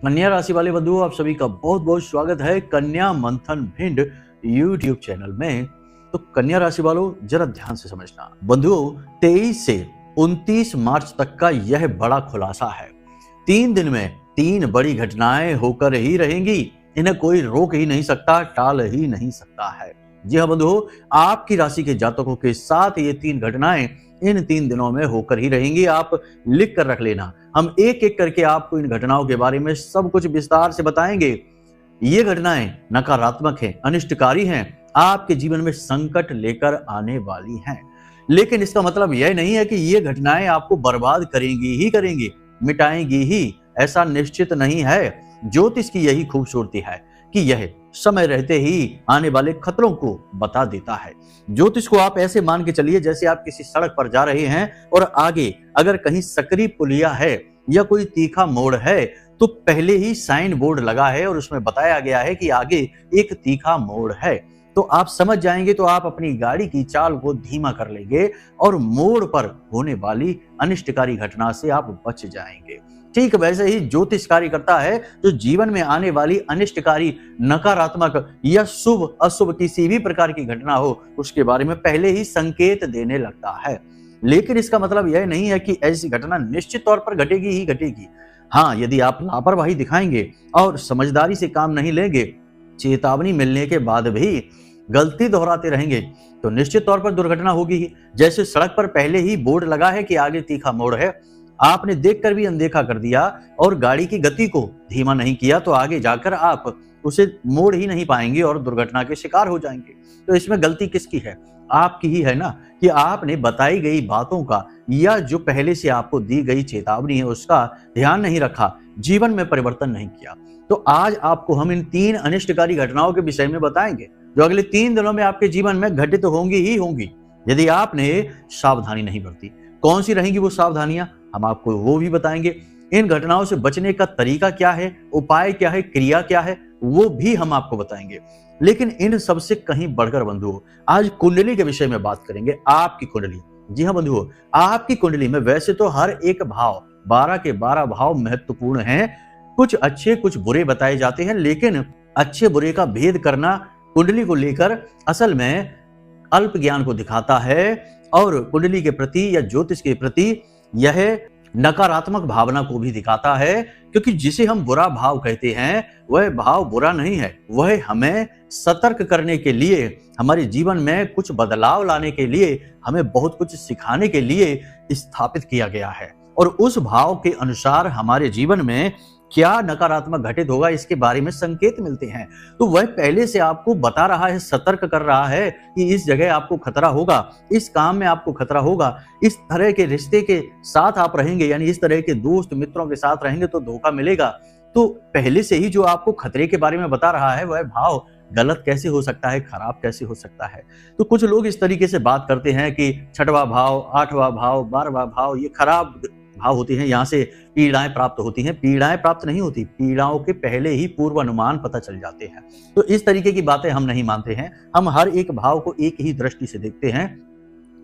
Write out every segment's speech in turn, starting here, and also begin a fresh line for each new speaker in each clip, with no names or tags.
कन्या राशि वाले बंधुओं, आप सभी का बहुत बहुत स्वागत है कन्या मंथन भिंड यूट्यूब चैनल में। तो कन्या राशि वालों, जरा ध्यान से समझना बंधुओं, 23 से 29 मार्च तक का यह बड़ा खुलासा है। 3 दिन में 3 बड़ी घटनाएं होकर ही रहेंगी। इन्हें कोई रोक ही नहीं सकता, टाल ही नहीं सकता है। जी हाँ बंधुओं, आपकी राशि के जातकों के साथ ये 3 घटनाएं इन 3 दिनों में होकर ही रहेंगी। आप लिख कर रख लेना, हम एक एक करके आपको इन घटनाओं के बारे में सब कुछ विस्तार से बताएंगे। ये घटनाएं नकारात्मक हैं, अनिष्टकारी हैं, आपके जीवन में संकट लेकर आने वाली हैं। लेकिन इसका मतलब यह नहीं है कि ये घटनाएं आपको बर्बाद करेंगी ही करेंगी, मिटाएंगी ही, ऐसा निश्चित नहीं है। ज्योतिष की यही खूबसूरती है कि यह समय रहते ही आने वाले खतरों को बता देता है। ज्योतिष को आप ऐसे मान के चलिए जैसे आप किसी सड़क पर जा रहे हैं और आगे अगर कहीं सकरी पुलिया है या कोई तीखा मोड़ है तो पहले ही साइन बोर्ड लगा है और उसमें बताया गया है कि आगे एक तीखा मोड़ है। तो आप समझ जाएंगे तो आप अपनी गाड़ी की चाल को धीमा कर लेंगे और मोड़ पर होने वाली अनिष्टकारी घटना से आप बच जाएंगे। ठीक वैसे ही ज्योतिष कार्य करता है, जो जीवन में आने वाली अनिष्टकारी, नकारात्मक या शुभ अशुभ किसी भी प्रकार की घटना हो उसके बारे में पहले ही संकेत देने लगता है। लेकिन इसका मतलब यह नहीं है कि ऐसी घटना निश्चित तौर पर घटेगी ही घटेगी। हाँ, यदि आप लापरवाही दिखाएंगे और समझदारी से काम नहीं लेंगे, चेतावनी मिलने के बाद भी गलती दोहराते रहेंगे तो निश्चित तौर पर दुर्घटना होगी ही। जैसे सड़क पर पहले ही बोर्ड लगा है कि आगे तीखा मोड़ है, आपने देखकर भी अनदेखा कर दिया और गाड़ी की गति को धीमा नहीं किया तो आगे जाकर आप उसे मोड़ ही नहीं पाएंगे और दुर्घटना के शिकार हो जाएंगे। तो इसमें गलती किसकी है? आपकी ही है ना, कि आपने बताई गई बातों का या जो पहले से आपको दी गई चेतावनी है उसका ध्यान नहीं रखा, जीवन में परिवर्तन नहीं किया। तो आज आपको हम इन 3 अनिष्टकारी घटनाओं के विषय में बताएंगे जो अगले 3 दिनों में आपके जीवन में घटित होंगी ही होंगी यदि आपने सावधानी नहीं बरती। कौन सी रहेंगी वो सावधानियां, हम आपको वो भी बताएंगे। इन घटनाओं से बचने का तरीका क्या है, उपाय क्या है, क्रिया क्या है, वो भी हम आपको बताएंगे। लेकिन इन सबसे कहीं बढ़कर बंधुओं, आज कुंडली के विषय में बात करेंगे। आपकी कुंडली, जी हाँ बंधुओं, आपकी कुंडली में वैसे तो हर एक भाव, 12 के 12 भाव महत्वपूर्ण हैं। कुछ अच्छे कुछ बुरे बताए जाते हैं, लेकिन अच्छे बुरे का भेद करना कुंडली को लेकर असल में अल्प ज्ञान को दिखाता है और कुंडली के प्रति या ज्योतिष के प्रति यह नकारात्मक भावना को भी दिखाता है। क्योंकि जिसे हम बुरा भाव कहते हैं वह भाव बुरा नहीं है, वह हमें सतर्क करने के लिए, हमारे जीवन में कुछ बदलाव लाने के लिए, हमें बहुत कुछ सिखाने के लिए स्थापित किया गया है। और उस भाव के अनुसार हमारे जीवन में क्या नकारात्मक घटित होगा इसके बारे में संकेत मिलते हैं। तो वह पहले से आपको बता रहा है, सतर्क कर रहा है कि इस जगह आपको खतरा होगा, इस काम में आपको खतरा होगा, इस तरह के रिश्ते के साथ आप रहेंगे, यानी इस तरह के दोस्त मित्रों के साथ रहेंगे तो धोखा मिलेगा। तो पहले से ही जो आपको खतरे के बारे में बता रहा है वह भाव गलत कैसे हो सकता है, खराब कैसे हो सकता है। तो कुछ लोग इस तरीके से बात करते हैं कि 6वां भाव, 8वां भाव, 12वां भाव ये खराब भाव होती हैं, यहाँ से पीड़ाएं प्राप्त होती हैं। पीड़ाएं प्राप्त नहीं होती, पीड़ाओं के पहले ही पूर्वानुमान पता चल जाते हैं। तो इस तरीके की बातें हम नहीं मानते हैं। हम हर एक भाव को एक ही दृष्टि से देखते हैं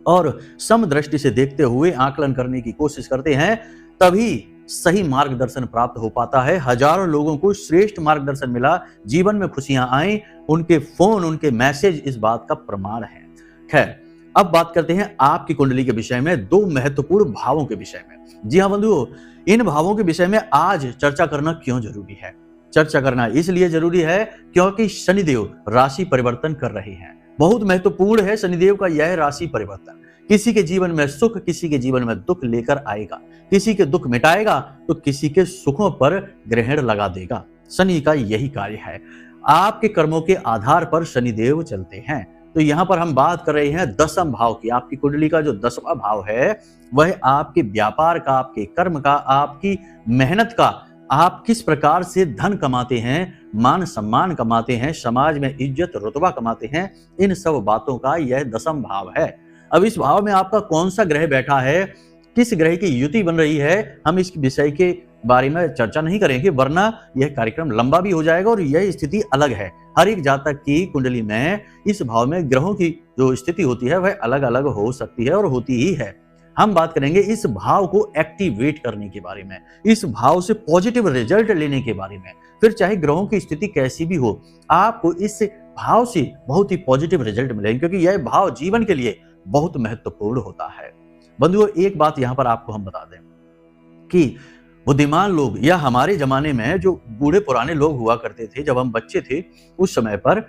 और सम दृष्टि से देखते हुए आकलन करने की कोशिश करते हैं, तभी सही मार्गदर्शन प्राप्त हो पाता है। हजारों लोगों को श्रेष्ठ मार्गदर्शन मिला, जीवन में खुशियां आई, उनके फोन, उनके मैसेज इस बात का प्रमाण है। खैर, अब बात करते हैं आपकी कुंडली के विषय में, 2 महत्वपूर्ण भावों के विषय में। जी हाँ बंधुओं, इन भावों के विषय में आज चर्चा करना क्यों जरूरी है? चर्चा करना इसलिए जरूरी है क्योंकि शनिदेव राशि परिवर्तन कर रहे हैं। बहुत महत्वपूर्ण है शनिदेव का यह राशि परिवर्तन। किसी के जीवन में सुख, किसी के जीवन में दुख लेकर आएगा। किसी के दुख मिटाएगा तो किसी के सुखों पर ग्रहण लगा देगा। शनि का यही कार्य है। आपके कर्मों के आधार पर शनिदेव चलते हैं। तो यहाँ पर हम बात कर रहे हैं 10वें भाव की। आपकी कुंडली का जो 10वां भाव है वह आपके व्यापार का, आपके कर्म का, आपकी मेहनत का, आप किस प्रकार से धन कमाते हैं, मान सम्मान कमाते हैं, समाज में इज्जत रुतबा कमाते हैं, इन सब बातों का यह 10वां भाव है। अब इस भाव में आपका कौन सा ग्रह बैठा है, किस ग्रह की युति बन रही है, हम इस विषय के बारे में चर्चा नहीं करेंगे, वरना यह कार्यक्रम लंबा भी हो जाएगा और यह स्थिति अलग है। हर एक जातक की कुंडली में इस भाव में ग्रहों की जो स्थिति होती है वह अलग अलग हो सकती है और होती ही है। हम बात करेंगे इस भाव को एक्टिवेट करने के बारे में, इस भाव से पॉजिटिव रिजल्ट लेने के बारे में। फिर चाहे ग्रहों की स्थिति कैसी भी हो, आपको इस भाव से बहुत ही पॉजिटिव रिजल्ट मिलेंगे, क्योंकि यह भाव जीवन के लिए बहुत महत्वपूर्ण होता है। बंधुओं, एक बात यहां पर आपको हम बता दें कि बुद्धिमान लोग या हमारे जमाने में जो बूढ़े पुराने लोग हुआ करते थे, जब हम बच्चे थे उस समय पर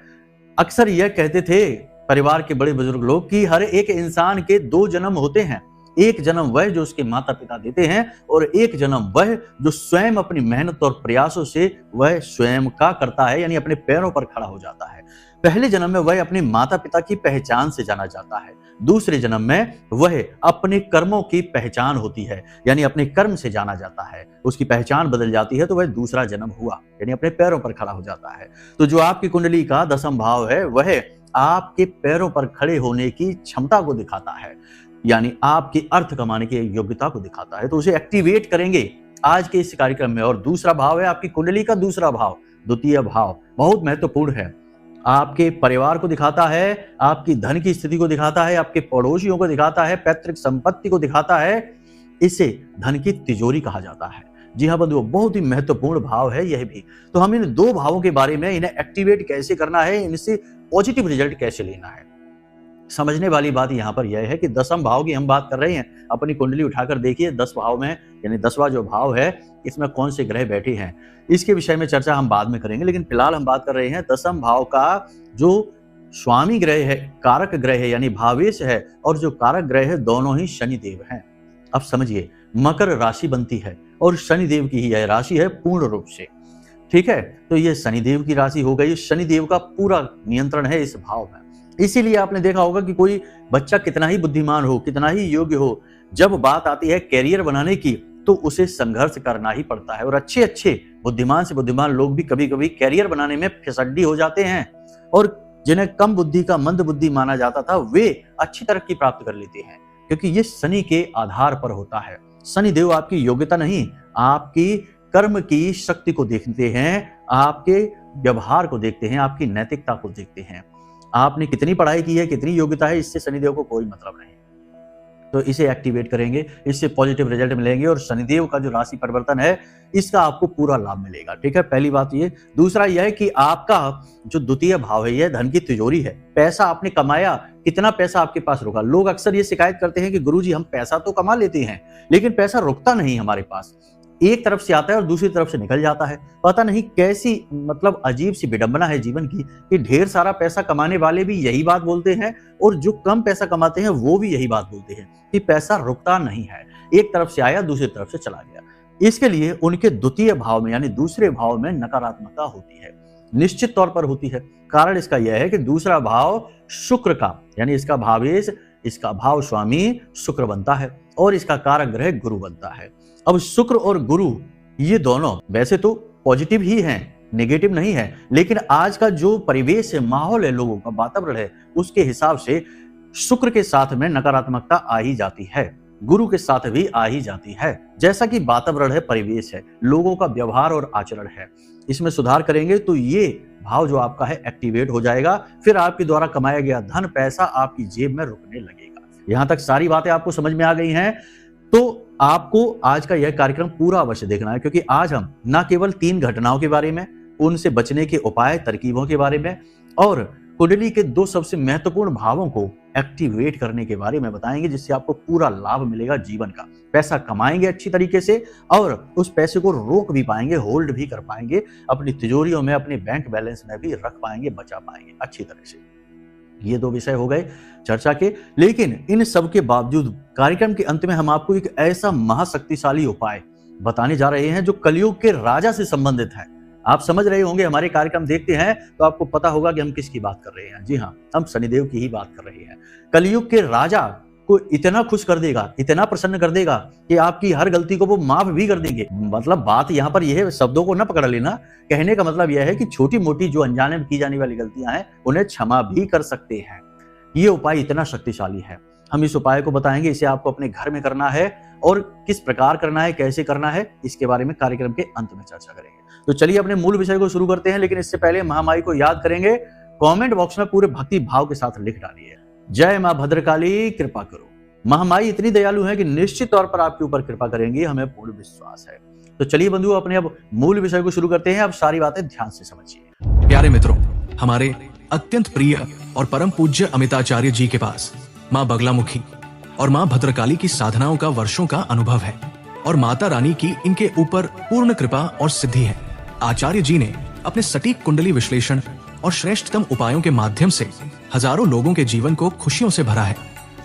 अक्सर यह कहते थे परिवार के बड़े बुजुर्ग लोग कि हर एक इंसान के 2 जन्म होते हैं। एक जन्म वह जो उसके माता पिता देते हैं, और एक जन्म वह जो स्वयं अपनी मेहनत और प्रयासों से वह स्वयं का करता है, यानी अपने पैरों पर खड़ा हो जाता है। पहले जन्म में वह अपने माता पिता की पहचान से जाना जाता है, दूसरे जन्म में वह अपने कर्मों की पहचान होती है, यानी अपने कर्म से जाना जाता है। उसकी पहचान बदल जाती है तो वह दूसरा जन्म हुआ, यानी अपने पैरों पर खड़ा हो जाता है। तो जो आपकी कुंडली का 10वां भाव है, वह आपके पैरों पर खड़े होने की क्षमता को दिखाता है, यानी आपकी अर्थ कमाने की योग्यता को दिखाता है। तो उसे एक्टिवेट करेंगे आज के इस कार्यक्रम में। और दूसरा भाव है आपकी कुंडली का दूसरा भाव, द्वितीय भाव, बहुत महत्वपूर्ण है। आपके परिवार को दिखाता है, आपकी धन की स्थिति को दिखाता है, आपके पड़ोसियों को दिखाता है, पैतृक संपत्ति को दिखाता है। इसे धन की तिजोरी कहा जाता है। जी हाँ बंधुओं, बहुत ही महत्वपूर्ण भाव है यह भी। तो हम इन 2 भावों के बारे में, इन्हें एक्टिवेट कैसे करना है, इनसे पॉजिटिव रिजल्ट कैसे लेना है, समझने वाली बात यहां पर यह है कि 10वां भाव की हम बात कर रहे हैं। अपनी कुंडली उठाकर देखिए 10 भाव में, यानी 10वां जो भाव है इसमें कौन से ग्रह बैठे हैं, इसके विषय में चर्चा हम बाद में करेंगे। लेकिन फिलहाल हम बात कर रहे हैं 10वां भाव का जो स्वामी ग्रह है, कारक ग्रह है, यानी भावेश है, और जो कारक ग्रह है दोनों ही शनिदेव हैं। अब समझिए, मकर राशि बनती है और शनिदेव की ही यह राशि है पूर्ण रूप से, ठीक है। तो ये शनिदेव की राशि हो गई, शनिदेव का पूरा नियंत्रण है इस भाव में। इसीलिए आपने देखा होगा कि कोई बच्चा कितना ही बुद्धिमान हो, कितना ही योग्य हो, जब बात आती है कैरियर बनाने की तो उसे संघर्ष करना ही पड़ता है। और अच्छे अच्छे बुद्धिमान से बुद्धिमान लोग भी कभी कभी कैरियर बनाने में फिसड्डी हो जाते हैं, और जिन्हें कम बुद्धि का मंद बुद्धि माना जाता था वे अच्छी तरक्की प्राप्त कर लेते हैं, क्योंकि ये शनि के आधार पर होता है। शनिदेव आपकी योग्यता नहीं, आपकी कर्म की शक्ति को देखते हैं, आपके व्यवहार को देखते हैं, आपकी नैतिकता को देखते हैं। आपने कितनी पढ़ाई की है, कितनी योग्यता है, इससे शनिदेव को कोई मतलब नहीं। तो इसे एक्टिवेट करेंगे, इससे पॉजिटिव रिजल्ट मिलेंगे, और शनिदेव का जो राशि परिवर्तन है इसका आपको पूरा लाभ मिलेगा, ठीक है। पहली बात ये। दूसरा यह है कि आपका जो द्वितीय भाव है यह धन की तिजोरी है। पैसा आपने कमाया, कितना पैसा आपके पास रुका। लोग अक्सर ये शिकायत करते हैं कि गुरुजी हम पैसा तो कमा लेते हैं लेकिन पैसा रुकता नहीं हमारे पास, एक तरफ से आता है और दूसरी तरफ से निकल जाता है। पता नहीं कैसी मतलब अजीब सी विडंबना है जीवन की कि ढेर सारा पैसा कमाने वाले भी यही बात बोलते हैं और जो कम पैसा कमाते हैं वो भी यही बात बोलते हैं कि पैसा रुकता नहीं है, एक तरफ से आया दूसरी तरफ से चला गया। इसके लिए उनके द्वितीय भाव में यानी दूसरे भाव में नकारात्मकता होती है, निश्चित तौर पर होती है। कारण इसका यह है कि दूसरा भाव शुक्र का, यानी इसका भावेश, इसका भाव स्वामी शुक्र बनता है और इसका कारक ग्रह गुरु बनता है। अब शुक्र और गुरु ये दोनों वैसे तो पॉजिटिव ही हैं, नेगेटिव नहीं है, लेकिन आज का जो परिवेश है, माहौल है, लोगों का वातावरण है, उसके हिसाब से शुक्र के साथ में नकारात्मकता आ ही जाती है, गुरु के साथ भी आ ही जाती है। जैसा कि वातावरण है, परिवेश है, लोगों का व्यवहार और आचरण है, इसमें सुधार करेंगे तो ये भाव जो आपका है एक्टिवेट हो जाएगा। फिर आपके द्वारा कमाया गया धन पैसा आपकी जेब में रुकने लगेगा। यहां तक सारी बातें आपको समझ में आ गई हैं, तो आपको आज का यह कार्यक्रम पूरा अवश्य देखना है, क्योंकि आज हम न केवल 3 घटनाओं के बारे में, उनसे बचने के उपाय तरकीबों के बारे में और कुंडली के 2 सबसे महत्वपूर्ण भावों को एक्टिवेट करने के बारे में बताएंगे, जिससे आपको पूरा लाभ मिलेगा जीवन का। पैसा कमाएंगे अच्छी तरीके से और उस पैसे को रोक भी पाएंगे, होल्ड भी कर पाएंगे, अपनी तिजोरियों में, अपने बैंक बैलेंस में भी रख पाएंगे, बचा पाएंगे अच्छी तरह से। ये 2 विषय हो गए चर्चा के। लेकिन इन सब के बावजूद कार्यक्रम के अंत में हम आपको एक ऐसा महाशक्तिशाली उपाय बताने जा रहे हैं जो कलयुग के राजा से संबंधित है। आप समझ रहे होंगे, हमारे कार्यक्रम देखते हैं तो आपको पता होगा कि हम किसकी बात कर रहे हैं। जी हाँ, हम शनिदेव की ही बात कर रहे हैं। कलयुग के राजा को इतना खुश कर देगा, इतना प्रसन्न कर देगा कि आपकी हर गलती को वो माफ भी कर देंगे। मतलब बात यहाँ पर यह है, शब्दों को न पकड़ लेना, कहने का मतलब यह है कि छोटी मोटी जो अनजाने में की जाने वाली गलतियां हैं उन्हें क्षमा भी कर सकते हैं। ये उपाय इतना शक्तिशाली है, हम इस उपाय को बताएंगे। इसे आपको अपने घर में करना है और किस प्रकार करना है, कैसे करना है, इसके बारे में कार्यक्रम के अंत में चर्चा करेंगे। तो चलिए अपने मूल विषय को शुरू करते हैं, लेकिन इससे पहले महामाई को याद करेंगे। कमेंट बॉक्स में पूरे भक्ति भाव के साथ लिख डालिए, जय मां भद्रकाली कृपा करो। महामाई इतनी दयालु है कि निश्चित तौर पर आपके ऊपर कृपा करेंगी, हमें पूर्ण विश्वास है। तो चलिए बंधुओं, अपने अब मूल विषय को शुरू करते हैं। अब सारी बातें ध्यान से समझिए।
प्यारे मित्रों, हमारे अत्यंत प्रिय और परम पूज्य अमिताचार्य जी के पास माँ बगलामुखी और माँ भद्रकाली की साधनाओं का वर्षों का अनुभव है और माता रानी की इनके ऊपर पूर्ण कृपा और सिद्धि है। आचार्य जी ने अपने सटीक कुंडली विश्लेषण और श्रेष्ठतम उपायों के माध्यम से हजारों लोगों के जीवन को खुशियों से भरा है।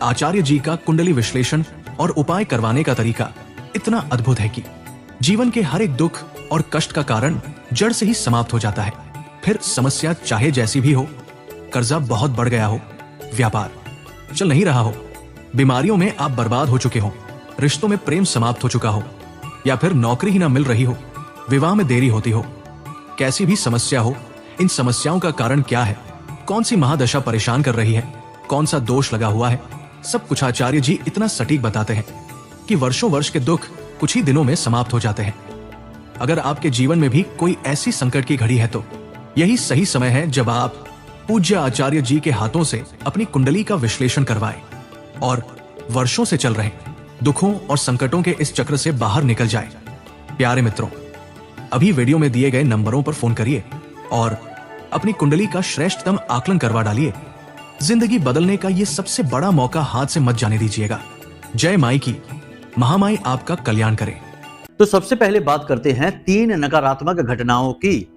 आचार्य जी का कुंडली विश्लेषण और उपाय करवाने का तरीका इतना अद्भुत है कि जीवन के हर एक दुख और कष्ट का कारण जड़ से ही समाप्त हो जाता है। फिर समस्या चाहे जैसी भी हो, कर्जा बहुत बढ़ गया हो, व्यापार चल नहीं रहा हो, बीमारियों में आप बर्बाद हो चुके हो, रिश्तों में प्रेम समाप्त हो चुका हो, या फिर नौकरी ही ना मिल रही हो, विवाह में देरी होती हो, कैसी भी समस्या हो, इन समस्याओं का कारण क्या है, कौन सी महादशा परेशान कर रही है, कौन सा दोष लगा हुआ है, सब कुछ आचार्य जी इतना सटीक बताते हैं कि वर्षों वर्ष के दुख कुछ ही दिनों में समाप्त हो जाते हैं। अगर आपके जीवन में भी कोई ऐसी संकट की घड़ी है तो यही सही समय है जब आप पूज्य आचार्य जी के हाथों से अपनी कुंडली का विश्लेषण करवाएं और वर्षों से चल रहे दुखों और संकटों के इस चक्र से बाहर निकल जाएं। प्यारे मित्रों, अभी वीडियो में दिए गए नंबरों पर फोन करिए और अपनी कुंडली का श्रेष्ठतम आकलन करवा डालिए। जिंदगी बदलने का ये सबसे बड़ा मौका हाथ से मत जाने दीजिएगा। जय माई की, महामाई आपका कल्याण करे।
तो सबसे पहले बात करते हैं 3 नकारात्मक घटनाओं की,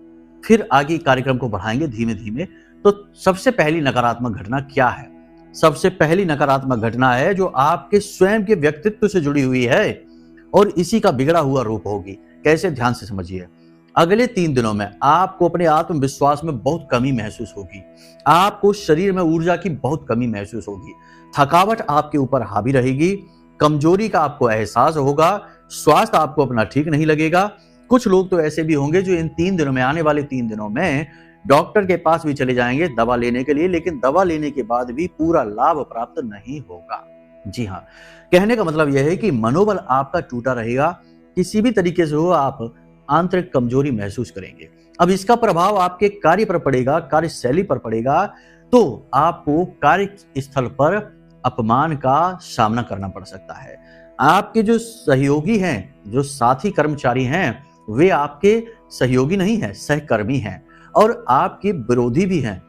फिर आगे कार्यक्रम को बढ़ाएंगे धीमे धीमे। तो सबसे पहली नकारात्मक घटना क्या है? सबसे पहली नकारात्मक घटना है जो आपके स्वयं के व्यक्तित्व से जुड़ी हुई है और इसी का बिगड़ा हुआ रूप होगी। कैसे? ध्यान से समझिए। अगले 3 दिनों में आपको अपने आत्मविश्वास में बहुत कमी महसूस होगी, आपको शरीर में ऊर्जा की बहुत कमी महसूस होगी, थकावट आपके ऊपर हावी रहेगी, कमजोरी का आपको एहसास होगा, स्वास्थ्य आपको अपना ठीक नहीं लगेगा। कुछ लोग तो ऐसे भी होंगे जो इन 3 दिनों में, आने वाले 3 दिनों में डॉक्टर के पास भी चले जाएंगे दवा लेने के लिए, लेकिन दवा लेने के बाद भी पूरा लाभ प्राप्त नहीं होगा। जी हाँ, कहने का मतलब यह है कि मनोबल आपका टूटा रहेगा, किसी भी तरीके से हो आप आंतरिक कमजोरी महसूस करेंगे। अब इसका प्रभाव आपके कार्य पर पड़ेगा, कार्यशैली पर पड़ेगा, तो आपको कार्यस्थल पर अपमान का सामना करना पड़ सकता है। आपके जो सहयोगी हैं, जो साथी कर्मचारी हैं, वे आपके सहयोगी नहीं हैं, सहकर्मी हैं और आपके विरोधी भी हैं।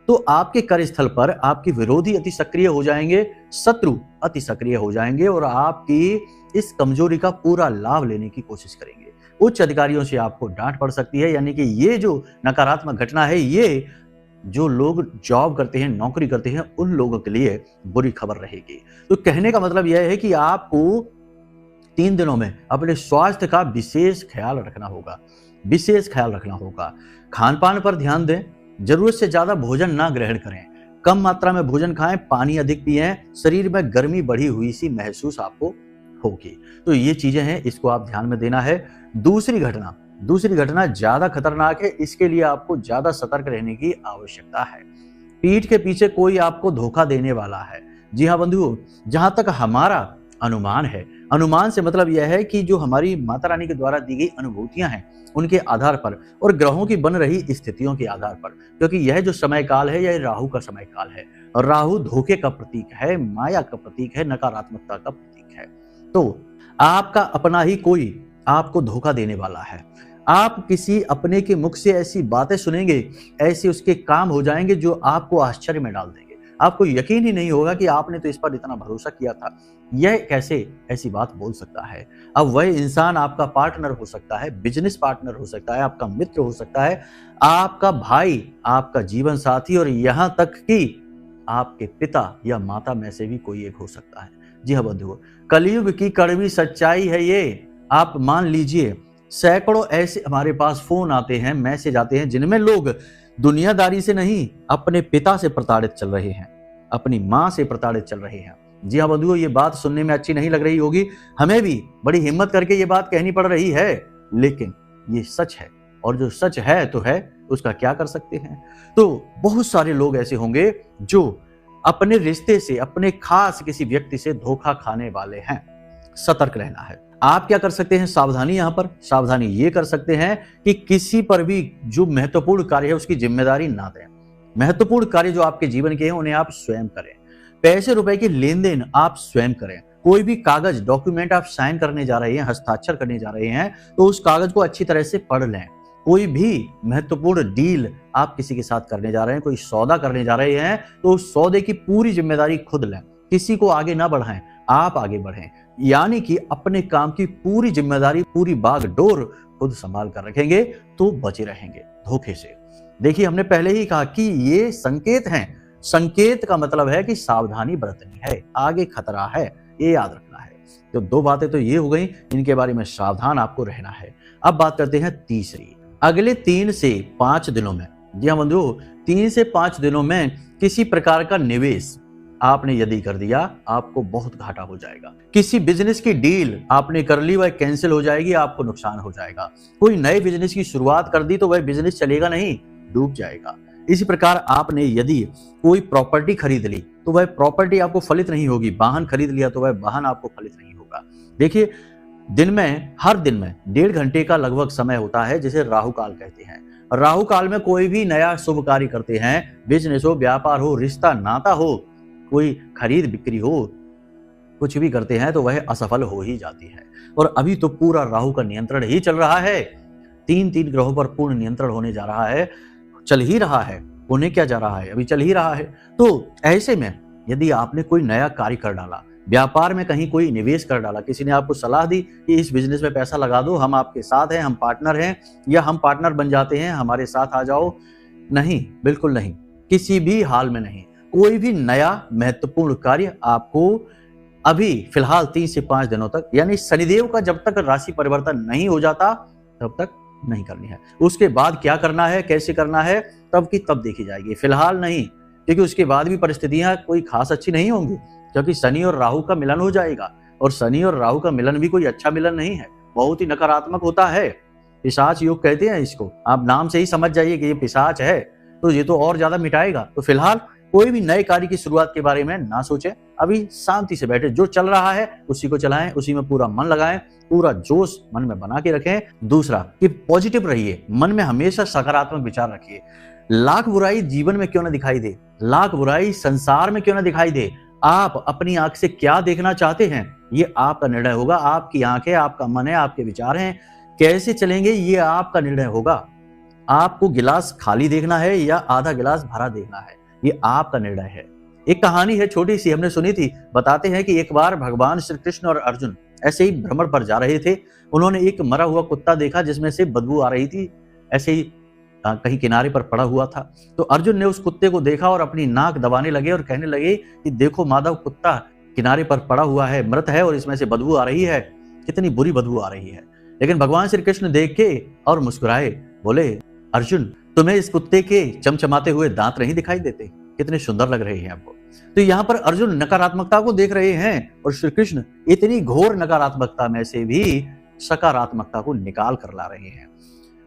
तो आपके कार्यस्थल पर आपके विरोधी अति सक्रिय हो जाएंगे, शत्रु अति सक्रिय हो जाएंगे और आपकी इस कमजोरी का पूरा लाभ लेने की कोशिश करेंगे। उच्च अधिकारियों से आपको डांट पड़ सकती है, यानी कि ये जो नकारात्मक घटना है, ये जो लोग जॉब करते हैं, नौकरी करते हैं, उन लोगों के लिए बुरी खबर रहेगी। तो कहने का मतलब यह है कि आपको 3 दिनों में अपने स्वास्थ्य का विशेष ख्याल रखना होगा, विशेष ख्याल रखना होगा। खान पान पर ध्यान दें, जरूरत से ज्यादा भोजन ना ग्रहण करें, कम मात्रा में भोजन खाएं, पानी अधिक पिएं, शरीर में गर्मी बढ़ी हुई सी महसूस आपको होगी। तो ये चीजें हैं, इसको आप ध्यान में देना है। दूसरी घटना ज्यादा खतरनाक है, इसके लिए आपको ज्यादा सतर्क रहने की आवश्यकता है। पीठ के पीछे कोई आपको धोखा देने वाला है। जी हाँ बंधुओं, जहां तक हमारा अनुमान है, अनुमान से मतलब यह है कि जो हमारी माता रानी के द्वारा दी गई अनुभूतियां हैं, उनके आधार पर और ग्रहों की बन रही स्थितियों के आधार पर, क्योंकि यह जो समय काल है, यह राहु का समय काल है और राहु धोखे का प्रतीक है, माया का प्रतीक है, नकारात्मकता का प्रतीक है। तो आपका अपना ही कोई आपको धोखा देने वाला है। आप किसी अपने के मुख से ऐसी बातें सुनेंगे, ऐसे उसके काम हो जाएंगे जो आपको आश्चर्य में डाल देंगे। आपको यकीन ही नहीं होगा कि आपने तो इस पर इतना भरोसा किया था, यह कैसे ऐसी बात बोल सकता है। अब वह इंसान आपका पार्टनर हो सकता है, बिजनेस पार्टनर हो सकता है, आपका मित्र हो सकता है, आपका भाई, आपका जीवन साथी और यहां तक कि आपके पिता या माता में से भी कोई एक हो सकता है। जी हाँ बंधुओं, कलयुग की कड़वी सच्चाई है ये, आप मान लीजिए। सैकड़ों ऐसे हमारे पास फोन आते हैं, मैसेज आते हैं, जिनमें लोग दुनियादारी से नहीं, अपने पिता से प्रताड़ित चल रहे हैं, अपनी मां से प्रताड़ित चल रहे हैं। जी हाँ बंधुओं, ये बात सुनने में अच्छी नहीं लग रही होगी, हमें भी बड़ी हिम्मत करके ये बात कहनी पड़ रही है, लेकिन ये सच है और जो सच है तो है, उसका क्या कर सकते हैं। तो बहुत सारे लोग ऐसे होंगे जो अपने रिश्ते से, अपने खास किसी व्यक्ति से धोखा खाने वाले हैं। सतर्क रहना है। आप क्या कर सकते हैं? सावधानी, यहां पर सावधानी ये कर सकते हैं कि किसी पर भी जो महत्वपूर्ण कार्य है उसकी जिम्मेदारी ना दें। महत्वपूर्ण कार्य जो आपके जीवन के हैं उन्हें आप स्वयं करें। पैसे रुपए की लेन देन आप स्वयं करें। कोई भी कागज डॉक्यूमेंट आप साइन करने जा रहे हैं, हस्ताक्षर करने जा रहे हैं, तो उस कागज को अच्छी तरह से पढ़ लें। कोई भी महत्वपूर्ण डील आप किसी के साथ करने जा रहे हैं, कोई सौदा करने जा रहे हैं, तो उस सौदे की पूरी जिम्मेदारी खुद लें। किसी को आगे ना बढ़ाएं, आप आगे बढ़ें। यानी कि अपने काम की पूरी जिम्मेदारी, पूरी बागडोर खुद संभाल कर रखेंगे तो बचे रहेंगे धोखे से। देखिए, हमने पहले ही कहा कि ये संकेत हैं। संकेत का मतलब है कि सावधानी बरतनी है, आगे खतरा है, ये याद रखना है। तो दो बातें तो ये हो गई, इनके बारे में सावधान आपको रहना है। अब बात करते हैं तीसरी। अगले 3 से 5 दिनों में, जी हाँ बंधुओं, 3 से 5 दिनों में किसी प्रकार का निवेश आपने यदि कर दिया, आपको बहुत घाटा हो जाएगा। किसी बिजनेस की डील आपने कर ली, वह कैंसिल हो जाएगी, आपको नुकसान हो जाएगा। कोई नए बिजनेस की शुरुआत कर दी तो वह बिजनेस चलेगा नहीं, डूब जाएगा। इसी प्रकार आपने यदि कोई प्रॉपर्टी खरीद ली तो वह प्रॉपर्टी आपको फलित नहीं होगी। वाहन खरीद लिया तो वह वाहन आपको फलित नहीं होगा। देखिए, दिन में, हर दिन में 1.5 घंटे का लगभग समय होता है, जिसे राहु काल कहते हैं। राहु काल में कोई भी नया शुभ कार्य करते हैं, बिजनेस हो, व्यापार हो, रिश्ता नाता हो, कोई खरीद बिक्री हो, कुछ भी करते हैं तो वह असफल हो ही जाती है। और अभी तो पूरा राहु का नियंत्रण ही चल रहा है। 3 ग्रहों पर पूर्ण नियंत्रण होने जा रहा है, चल ही रहा है, होने क्या जा रहा है, अभी चल ही रहा है। तो ऐसे में यदि आपने कोई नया कार्य कर डाला, व्यापार में कहीं कोई निवेश कर डाला, किसी ने आपको सलाह दी कि इस बिजनेस में पैसा लगा दो, हम आपके साथ हैं, हम पार्टनर हैं, या हम पार्टनर बन जाते हैं, हमारे साथ आ जाओ, नहीं, बिल्कुल नहीं, किसी भी हाल में नहीं। कोई भी नया महत्वपूर्ण कार्य आपको अभी फिलहाल 3 से 5 दिनों तक, यानी शनिदेव का जब तक राशि परिवर्तन नहीं हो जाता तब तक नहीं करनी है। उसके बाद क्या करना है, कैसे करना है, तब की तब देखी जाएगी, फिलहाल नहीं। क्योंकि उसके बाद भी परिस्थितियां कोई खास अच्छी नहीं होंगी, क्योंकि शनि और राहु का मिलन हो जाएगा। और शनि और राहु का मिलन भी कोई अच्छा मिलन नहीं है, बहुत ही नकारात्मक होता है। पिशाच योग कहते हैं इसको, आप नाम से ही समझ जाइए कि ये पिशाच है, तो ये तो और ज्यादा मिटाएगा। तो फिलहाल कोई भी नए कार्य की शुरुआत के बारे में ना सोचें, अभी शांति से बैठे, जो चल रहा है उसी को चलाएं, उसी में पूरा मन लगाएं, पूरा जोश मन में बना के रखें। दूसरा कि पॉजिटिव रहिए, मन में हमेशा सकारात्मक विचार रखिए। लाख बुराई जीवन में क्यों ना दिखाई दे, लाख बुराई संसार में क्यों ना दिखाई दे, आप अपनी आंख से क्या देखना चाहते हैं, ये आपका निर्णय होगा। आपकी आंखें, आपका मन है, आपके विचार हैं, कैसे चलेंगे ये आपका निर्णय होगा। आपको गिलास खाली देखना है या आधा गिलास भरा देखना है, ये आपका निर्णय है। एक कहानी है छोटी सी, हमने सुनी थी। बताते हैं कि एक बार भगवान श्री कृष्ण और अर्जुन ऐसे ही भ्रमण पर जा रहे थे। उन्होंने एक मरा हुआ कुत्ता देखा जिसमें से बदबू आ रही थी, ऐसे ही कहीं किनारे पर पड़ा हुआ था। तो अर्जुन ने उस कुत्ते को देखा और अपनी नाक दबाने लगे और कहने लगे कि देखो माधव, कुत्ता किनारे पर पड़ा हुआ है, मृत है और इसमें से बदबू आ रही है, कितनी बुरी बदबू आ रही है। लेकिन भगवान श्री कृष्ण देख के और मुस्कुराए, बोले अर्जुन, तुम्हें इस कुत्ते के चमचमाते हुए दांत नहीं दिखाई देते, कितने सुंदर लग रहे हैं आपको। तो यहाँ पर अर्जुन नकारात्मकता को देख रहे हैं और श्री कृष्ण इतनी घोर नकारात्मकता में से भी सकारात्मकता को निकाल कर ला रहे हैं।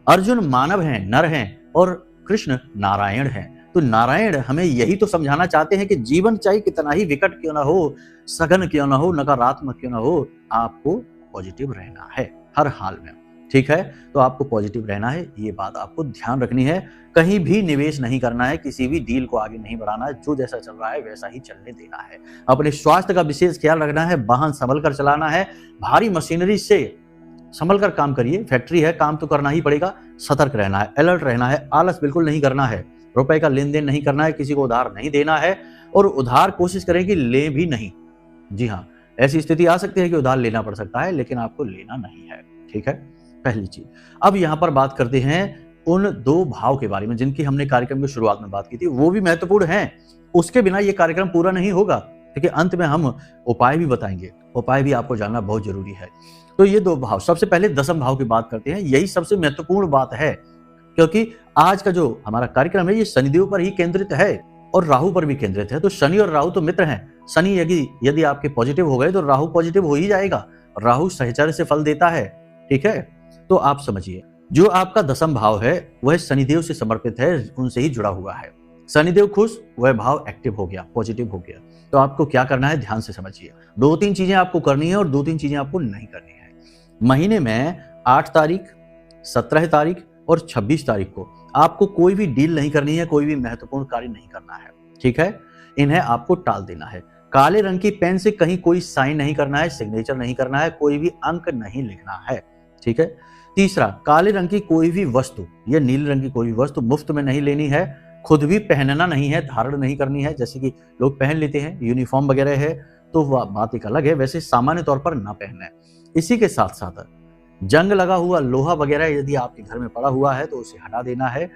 अर्जुन मानव हैं, नर हैं, और कृष्ण नारायण हैं। तो नारायण हमें यही तो समझाना चाहते हैं कि जीवन चाहे कितना ही विकट क्यों ना हो, सघन क्यों ना हो, नकारात्मक क्यों ना हो, आपको पॉजिटिव रहना है हर हाल में। ठीक है, तो आपको पॉजिटिव रहना है, ये बात आपको ध्यान रखनी है। कहीं भी निवेश नहीं करना है, किसी भी डील को आगे नहीं बढ़ाना है, जो जैसा चल रहा है वैसा ही चलने देना है। अपने स्वास्थ्य का विशेष ख्याल रखना है, वाहन संभल कर चलाना है, भारी मशीनरी से संभल कर काम करिए, फैक्ट्री है, काम तो करना ही पड़ेगा। सतर्क रहना है, अलर्ट रहना है, आलस बिल्कुल नहीं करना है, रुपए का लेन देन नहीं करना है, किसी को उधार नहीं देना है, और उधार कोशिश करें कि ले भी नहीं। जी हाँ, ऐसी स्थिति आ सकती है कि उधार लेना पड़ सकता है, लेकिन आपको लेना नहीं है। ठीक है, पहली चीज। अब यहाँ पर बात करते हैं उन 2 भाव के बारे में जिनकी हमने कार्यक्रम की शुरुआत में बात की थी, वो भी महत्वपूर्ण हैं। उसके बिना ये कार्यक्रम पूरा नहीं होगा, क्योंकि अंत में हम उपाय भी बताएंगे, उपाय भी आपको जानना बहुत जरूरी है। तो ये 2 भाव, सबसे पहले दशम भाव की बात करते हैं। यही सबसे महत्वपूर्ण बात है, क्योंकि आज का जो हमारा कार्यक्रम है ये शनिदेव पर ही केंद्रित है और राहु पर भी केंद्रित है। तो शनि और राहु तो मित्र हैं। शनि यदि आपके पॉजिटिव हो गए तो राहु पॉजिटिव हो ही जाएगा। राहु सहचर्य से फल देता है। ठीक है, तो आप समझिए, जो आपका दशम भाव है वह शनिदेव से समर्पित है, उनसे ही जुड़ा हुआ है। शनिदेव खुश, वह भाव एक्टिव हो गया, पॉजिटिव हो गया। तो आपको क्या करना है, ध्यान से समझिए। 2-3 चीजें आपको करनी है और 2-3 चीजें आपको नहीं करनी है। महीने में 8 तारीख, 17 तारीख और 26 तारीख को आपको कोई भी डील नहीं करनी है, कोई भी महत्वपूर्ण कार्य नहीं करना है। ठीक है, इन्हें आपको टाल देना है। काले रंग की पेन से कहीं कोई साइन नहीं करना है, सिग्नेचर नहीं करना है, कोई भी अंक नहीं लिखना है, ठीक है। तीसरा, काले रंग की कोई भी वस्तु या नीले रंग की कोई भी वस्तु मुफ्त में नहीं लेनी है, खुद भी पहनना नहीं है, धारण नहीं करनी है। जैसे कि लोग पहन लेते हैं, यूनिफॉर्म वगैरह है तो वह बात एक अलग है, वैसे सामान्य तौर पर ना पहनना है। इसी के साथ साथ जंग लगा हुआ लोहा वगैरह यदि आपके घर में पड़ा हुआ है तो उसे हटा देना है।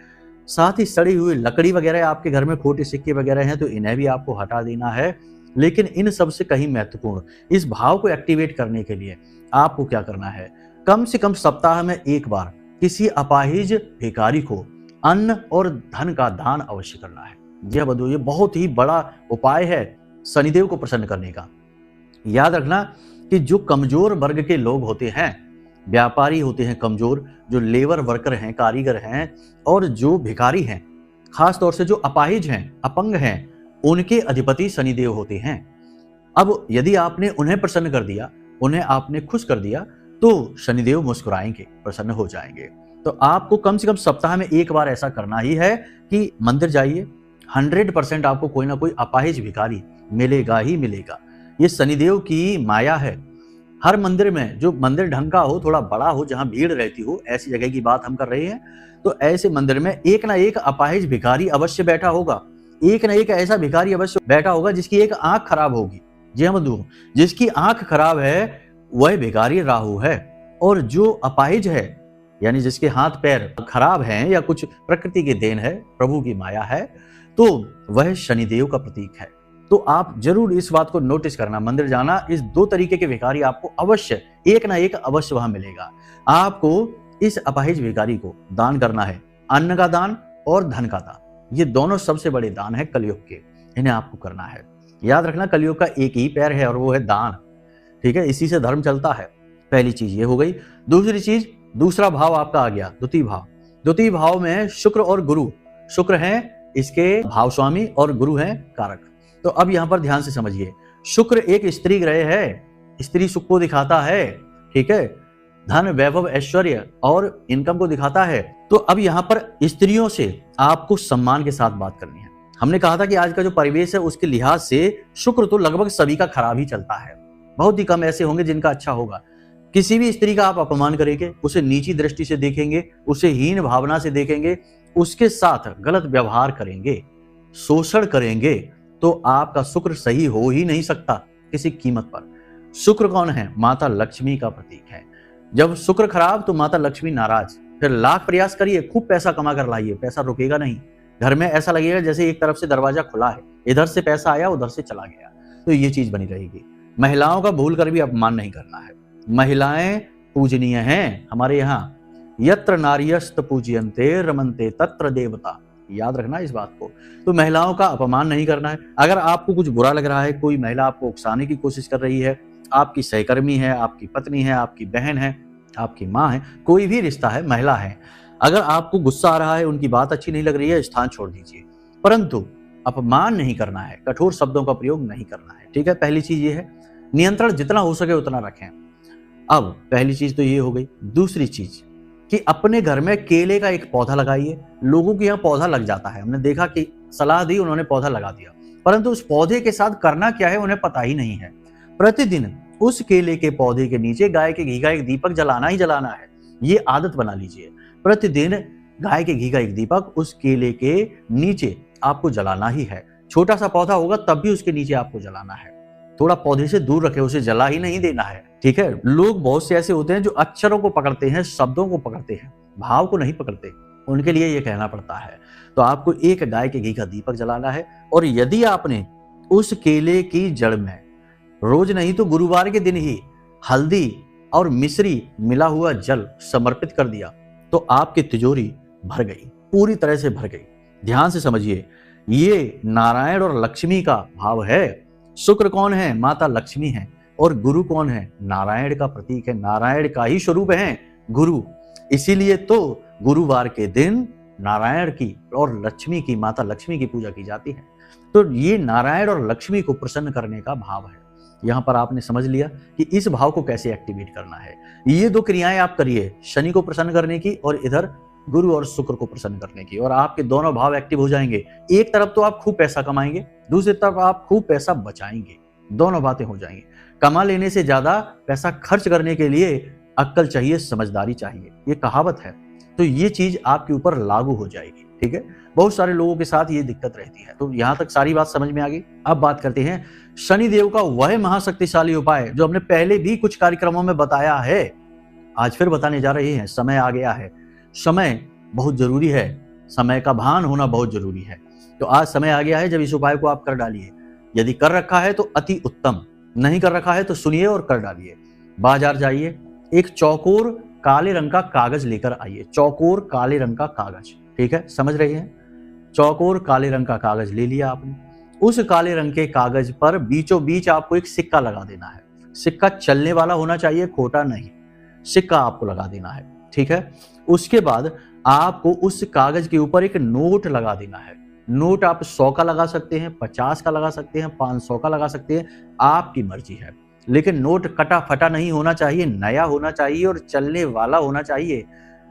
साथ ही सड़ी हुई लकड़ी वगैरह आपके घर में खोटे सिक्के वगैरह हैं तो इन्हें भी आपको हटा देना है। लेकिन इन सब से कहीं महत्वपूर्ण, इस भाव को एक्टिवेट करने के लिए आपको क्या करना है, कम से कम सप्ताह में एक बार किसी अपाहिज भिखारी को अन्न और धन का दान अवश्य करना है। जी हाँ बंधुओं, ये बहुत ही बड़ा उपाय है शनिदेव को प्रसन्न करने का। याद रखना कि जो कमजोर वर्ग के लोग होते हैं, व्यापारी होते हैं कमजोर, जो लेबर वर्कर हैं, कारीगर हैं, और जो भिखारी हैं, खास तौर से जो अपाहिज हैं, अपंग हैं, उनके अधिपति शनिदेव होते हैं। अब यदि आपने उन्हें प्रसन्न कर दिया, उन्हें आपने खुश कर दिया, तो शनिदेव मुस्कुराएंगे, प्रसन्न हो जाएंगे। तो आपको कम से कम सप्ताह में एक बार ऐसा करना ही है कि मंदिर जाइए, 100% आपको कोई ना कोई अपाहिज भिखारी मिलेगा ही मिलेगा। ये शनिदेव की माया है। हर मंदिर में, जो मंदिर ढंग का हो, थोड़ा बड़ा हो, जहां भीड़ रहती हो, ऐसी जगह की बात हम कर रहे हैं, तो ऐसे मंदिर में एक ना एक अपाहिज भिखारी अवश्य बैठा होगा। एक ना एक ऐसा भिखारी अवश्य बैठा होगा जिसकी एक आंख खराब होगी। जी हाँ बंधुओं, जिसकी आंख खराब है वह भिखारी राहु है। और जो अपाहिज है, यानी जिसके हाथ पैर खराब हैं या कुछ प्रकृति की देन है, प्रभु की माया है, तो वह शनिदेव का प्रतीक है। तो आप जरूर इस बात को नोटिस करना, मंदिर जाना, इस दो तरीके के भिखारी आपको अवश्य एक ना एक अवश्य वहां मिलेगा। आपको इस अपाहिज भिखारी को दान करना है, अन्न का दान और धन का दान। ये दोनों सबसे बड़े दान है कलयुग के, इन्हें आपको करना है। याद रखना, कलयुग का एक ही पैर है और वो है दान, ठीक है। इसी से धर्म चलता है। पहली चीज ये हो गई। दूसरी चीज, दूसरा भाव आपका आ गया, द्वितीय भाव। द्वितीय भाव में शुक्र और गुरु, शुक्र हैं इसके भाव स्वामी और गुरु हैं कारक। तो अब यहां पर ध्यान से समझिए, शुक्र एक स्त्री ग्रह है, स्त्री सुख को दिखाता है, ठीक है, धन वैभव ऐश्वर्य और इनकम को दिखाता है। तो अब यहाँ पर स्त्रियों से आपको सम्मान के साथ बात करनी है। हमने कहा था कि आज का जो परिवेश है उसके लिहाज से शुक्र तो लगभग सभी का खराब ही चलता है, बहुत ही कम ऐसे होंगे जिनका अच्छा होगा। किसी भी स्त्री का आप अपमान करेंगे, उसे नीची दृष्टि से देखेंगे, उसे हीन भावना से देखेंगे, उसके साथ गलत व्यवहार करेंगे, शोषण करेंगे, तो आपका शुक्र सही हो ही नहीं सकता किसी कीमत पर। शुक्र कौन है? माता लक्ष्मी का प्रतीक है। जब शुक्र खराब तो माता लक्ष्मी नाराज। फिर लाख प्रयास करिए, खूब पैसा कमा कर लाइए, पैसा रुकेगा नहीं। घर में ऐसा लगेगा जैसे एक तरफ से दरवाजा खुला है, इधर से पैसा आया उधर से चला गया। तो ये चीज बनी रहेगी। महिलाओं का भूल कर भी अपमान नहीं करना है। महिलाएं पूजनीय हैं हमारे यहाँ। यत्र नार्यस्त पूज्यन्ते रमन्ते तत्र देवता। याद रखना इस बात को। तो महिलाओं का अपमान नहीं करना है। अगर आपको कुछ बुरा लग रहा है, कोई महिला आपको उकसाने की कोशिश कर रही है, आपकी सहकर्मी है, आपकी पत्नी है, आपकी बहन है, आपकी माँ है, कोई भी रिश्ता है, महिला है, अगर आपको गुस्सा आ रहा है, उनकी बात अच्छी नहीं लग रही है, स्थान छोड़ दीजिए, परंतु अपमान नहीं करना है, कठोर शब्दों का प्रयोग नहीं करना है, ठीक है। पहली चीज ये है, नियंत्रण जितना हो सके उतना रखें। अब पहली चीज तो ये हो गई। दूसरी चीज कि अपने घर में केले का एक पौधा लगाइए। लोगों के यहाँ पौधा लग जाता है, हमने देखा कि सलाह दी, उन्होंने पौधा लगा दिया, परंतु उस पौधे के साथ करना क्या है उन्हें पता ही नहीं है। प्रतिदिन उस केले के पौधे के नीचे गाय के घी का एक दीपक जलाना ही जलाना है। ये आदत बना लीजिए। प्रतिदिन गाय के घी का एक दीपक उस केले के नीचे आपको जलाना ही है। छोटा सा पौधा होगा तब भी उसके नीचे आपको जलाना है। थोड़ा पौधे से दूर रखे, उसे जला ही नहीं देना है, ठीक है। लोग बहुत से ऐसे होते हैं जो अक्षरों को पकड़ते हैं, शब्दों को पकड़ते हैं, भाव को नहीं पकड़ते, उनके लिए ये कहना पड़ता है। तो आपको एक गाय के घी का दीपक जलाना है। और यदि आपने उस केले की जड़ में रोज नहीं तो गुरुवार के दिन ही हल्दी और मिश्री मिला हुआ जल समर्पित कर दिया तो आपकी तिजोरी भर गई, पूरी तरह से भर गई। ध्यान से समझिए, ये नारायण और लक्ष्मी का भाव है। शुक्र कौन है? माता लक्ष्मी है। और गुरु कौन है? नारायण का प्रतीक है, नारायण का ही स्वरूप है गुरु। इसीलिए तो गुरुवार के दिन नारायण की और लक्ष्मी की, माता लक्ष्मी की पूजा की जाती है। तो ये नारायण और लक्ष्मी को प्रसन्न करने का भाव है। यहां पर आपने समझ लिया कि इस भाव को कैसे एक्टिवेट करना है। ये दो क्रियाएं आप करिए, शनि को प्रसन्न करने की और इधर गुरु और शुक्र को प्रसन्न करने की, और आपके दोनों भाव एक्टिव हो जाएंगे। एक तरफ तो आप खूब पैसा कमाएंगे, दूसरी तरफ आप खूब पैसा बचाएंगे, दोनों बातें हो जाएंगी। कमा लेने से ज्यादा पैसा खर्च करने के लिए अक्ल चाहिए, समझदारी चाहिए, ये कहावत है। तो ये चीज आपके ऊपर लागू हो जाएगी, ठीक है। बहुत सारे लोगों के साथ ये दिक्कत रहती है। तो यहां तक सारी बात समझ में आ गई। अब बात करते हैं शनिदेव का वह महाशक्तिशाली उपाय जो हमने पहले भी कुछ कार्यक्रमों में बताया है, आज फिर बताने जा रहे हैं। समय आ गया है, समय बहुत जरूरी है, समय का भान होना बहुत जरूरी है। तो आज समय आ गया है जब इस उपाय को आप कर डालिए। यदि कर रखा है तो अति उत्तम, नहीं कर रखा है तो सुनिए और कर डालिए। बाजार जाइए, एक चौकोर काले रंग का कागज लेकर आइए। चौकोर काले रंग का कागज, ठीक है, समझ रहे हैं। चौकोर काले रंग का कागज ले लिया आपने। उस काले रंग के कागज पर बीचों बीच आपको एक सिक्का लगा देना है। सिक्का चलने वाला होना चाहिए, खोटा नहीं। सिक्का आपको लगा देना है, ठीक है। उसके बाद आपको उस कागज के ऊपर एक नोट लगा देना है। नोट आप 100 का लगा सकते हैं, 50 का लगा सकते हैं, 500 का लगा सकते हैं, आपकी मर्जी है। लेकिन नोट कटा फटा नहीं होना चाहिए, नया होना चाहिए और चलने वाला होना चाहिए।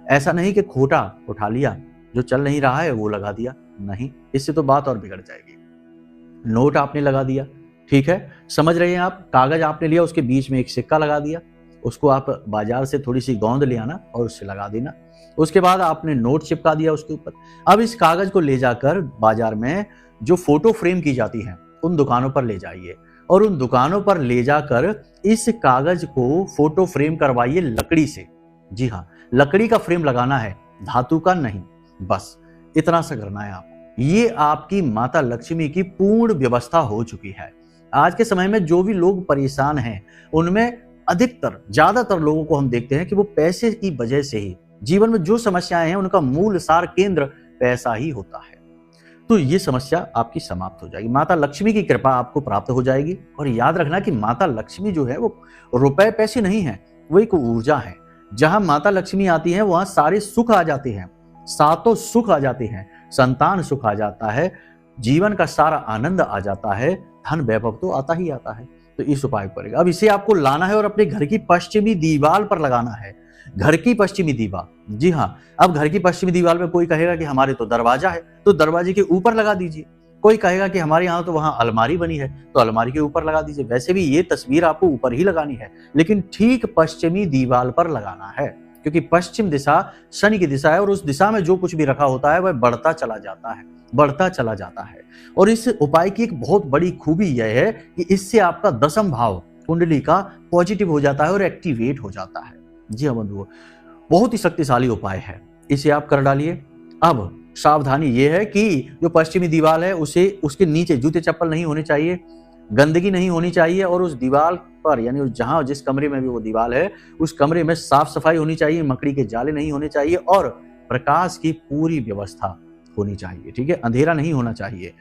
ऐसा नहीं कि खोटा उठा लिया, जो चल नहीं रहा है वो लगा दिया, नहीं, इससे तो बात और बिगड़ जाएगी। नोट आपने लगा दिया, ठीक है, समझ रहे हैं आप। कागज आपने लिया, उसके बीच में एक सिक्का लगा दिया, उसको आप बाजार से थोड़ी सी गोंद ले आना और उससे लगा देना। उसके बाद आपने नोट चिपका दिया उसके ऊपर। अब इस कागज को ले जाकर बाजार में जो फोटो फ्रेम की जाती हैं उन दुकानों पर ले जाइए, और उन दुकानों पर ले जाकर इस कागज को फोटो फ्रेम करवाइए लकड़ी से। जी हाँ, लकड़ी का फ्रेम लगाना है, धातु का नहीं। बस इतना सा करना है आपको। ये आपकी माता लक्ष्मी की पूर्ण व्यवस्था हो चुकी है। आज के समय में जो भी लोग परेशान हैं उनमें अधिकतर, ज्यादातर लोगों को हम देखते हैं कि वो पैसे की वजह से ही, जीवन में जो समस्याएं हैं उनका मूल सार केंद्र पैसा ही होता है। तो ये समस्या आपकी समाप्त हो जाएगी, माता लक्ष्मी की कृपा आपको प्राप्त हो जाएगी। और याद रखना कि माता लक्ष्मी जो है वो रुपए पैसे नहीं है, वो एक ऊर्जा है। जहां माता लक्ष्मी आती है वहां सारे सुख आ जाते हैं, सातों सुख आ जाते हैं, संतान सुख आ जाता है, जीवन का सारा आनंद आ जाता है, धन वैभव तो आता ही आता है। तो इस उपाय को करेगा। अब इसे आपको लाना है और अपने घर की पश्चिमी दीवार पर लगाना है। घर की पश्चिमी दीवार, जी हाँ। अब घर की पश्चिमी दीवार में कोई कहेगा कि हमारे तो दरवाजा है, तो दरवाजे के ऊपर लगा दीजिए। कोई कहेगा कि हमारे यहाँ तो वहां अलमारी बनी है, तो अलमारी के ऊपर लगा दीजिए। वैसे भी ये तस्वीर आपको ऊपर ही लगानी है, लेकिन ठीक पश्चिमी दीवार पर लगाना है, क्योंकि पश्चिम दिशा शनि की दिशा है और उस दिशा में जो कुछ भी रखा होता है वह बढ़ता चला जाता है, बढ़ता चला जाता है। और इस उपाय की एक बहुत बड़ी खूबी यह है कि इससे आपका दशम भाव कुंडली का पॉजिटिव हो जाता है और एक्टिवेट हो जाता है। जी हाँ बंधुओं, बहुत ही शक्तिशाली उपाय है, इसे आप कर डालिए। अब सावधानी ये है कि जो पश्चिमी दीवार है उसे, उसके नीचे जूते चप्पल नहीं होने चाहिए, गंदगी नहीं होनी चाहिए, और उस दीवार पर, यानी जहां जिस कमरे में भी वो दीवार है उस कमरे में साफ सफाई होनी चाहिए, मकड़ी के जाले नहीं होने चाहिए और प्रकाश की पूरी व्यवस्था होनी चाहिए, ठीक है, अंधेरा नहीं होना चाहिए।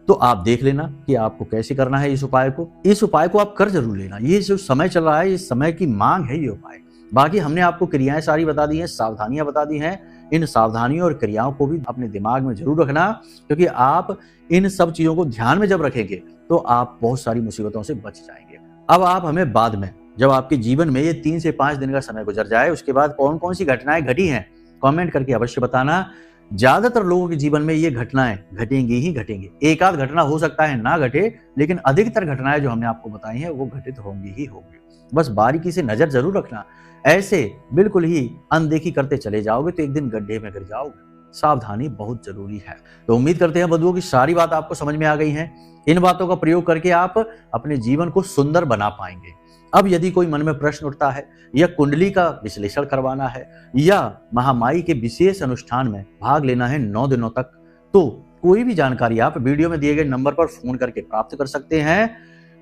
तो आप देख लेना कि आपको कैसे करना है इस उपाय को। इस उपाय को आप कर जरूर लेना। ये जो समय चल रहा है, इस समय की मांग है ये उपाय। बाकी हमने आपको क्रियाएं सारी बता दी हैं, सावधानियां बता दी हैं। इन सावधानियों और क्रियाओं को भी अपने दिमाग में जरूर रखना, क्योंकि आप इन सब चीजों को ध्यान में जब रखेंगे तो आप बहुत सारी मुसीबतों से बच जाएंगे। अब आप हमें बाद में, जब आपके जीवन में ये 3 से 5 दिन का समय गुजर जाए, उसके बाद कौन कौन सी घटनाएं घटी हैं कमेंट करके अवश्य बताना। ज्यादातर लोगों के जीवन में ये घटनाएं घटेंगी ही घटेंगी। एक आध घटना हो सकता है ना घटे, लेकिन अधिकतर घटनाएं जो हमने आपको बताई हैं वो घटित होंगी ही होंगी। बस बारीकी से नजर जरूर रखना। ऐसे बिल्कुल ही अनदेखी करते चले जाओगे तो एक दिन गड्ढे में गिर जाओगे। सावधानी बहुत जरूरी है। तो उम्मीद करते हैं बंधुओं की सारी बात आपको समझ में आ गई है। इन बातों का प्रयोग करके आप अपने जीवन को सुंदर बना पाएंगे। अब यदि कोई मन में प्रश्न उठता है, या कुंडली का विश्लेषण करवाना है, या महामाई के विशेष अनुष्ठान में भाग लेना है 9 दिनों तक, तो कोई भी जानकारी आप वीडियो में दिए गए नंबर पर फोन करके प्राप्त कर सकते हैं।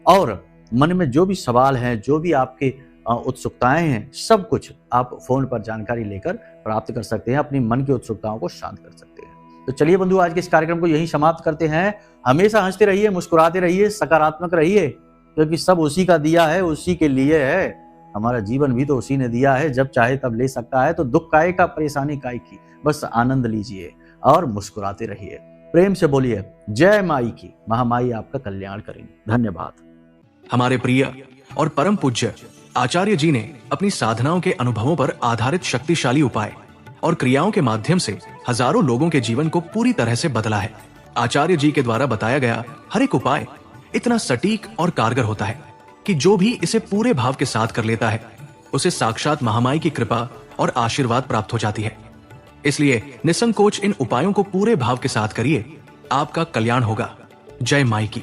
और मन में जो भी सवाल हैं, जो भी आपके उत्सुकताएं हैं, सब कुछ आप फोन पर जानकारी लेकर प्राप्त कर सकते हैं, अपनी मन की उत्सुकताओं को शांत कर सकते हैं। तो चलिए बंधु, आज के इस कार्यक्रम को यहीं समाप्त करते हैं। हमेशा हंसते रहिए, मुस्कुराते रहिए, सकारात्मक रहिए, क्योंकि सब उसी का दिया है, उसी के लिए है। हमारा जीवन भी तो उसी ने दिया है, जब चाहे तब ले सकता है। तो दुख काय का, परेशानी काय की, बस आनंद लीजिए और मुस्कुराते रहिए। प्रेम से बोलिए जय माई की। महामाई आपका कल्याण करेंगे। धन्यवाद।
हमारे प्रिय और परम पूज्य आचार्य जी ने अपनी साधनाओं के अनुभवों पर आधारित शक्तिशाली उपाय और क्रियाओं के माध्यम से हजारों लोगों के जीवन को पूरी तरह से बदला है। आचार्य जी के द्वारा बताया गया हर एक उपाय इतना सटीक और कारगर होता है कि जो भी इसे पूरे भाव के साथ कर लेता है उसे साक्षात महामाई की कृपा और आशीर्वाद प्राप्त हो जाती है। इसलिए निसंकोच इन उपायों को पूरे भाव के साथ करिए, आपका कल्याण होगा। जय माई की।